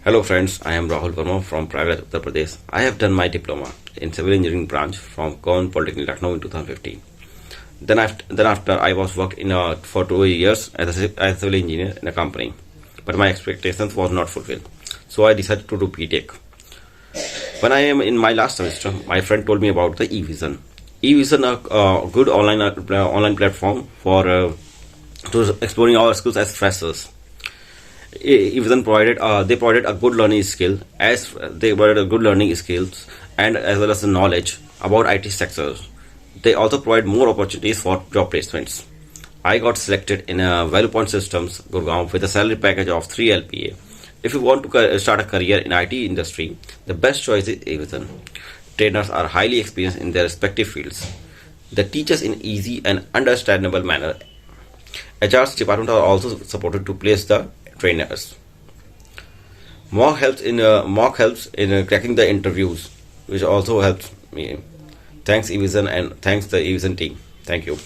Hello friends, I am Rahul from Pvt Ltd, Uttar Pradesh. I have done my diploma in civil engineering branch from Pvt Ltd, Lucknow in 2015. Then after I was working for 2 years as a civil engineer in a company, but my expectations was not fulfilled. So I decided to do BTech. When I am in my last semester, my friend told me about the Evision. Evision a good online platform for to exploring our skills as freshers. Even provided a good learning skill as they provided a good learning skills and as well as the knowledge about IT sectors. They also provide more opportunities for job placements. I got selected in a Value Point Systems Gurgaon with a salary package of 3 LPA. If you want to start a career in IT industry, the best choice is Evision. Trainers are highly experienced in their respective fields. They teach us in easy and understandable manner. HR's department are also supported to place the trainers. Mock helps in cracking the interviews, which also helps me. Thanks Evision and thanks the Evision team. Thank you.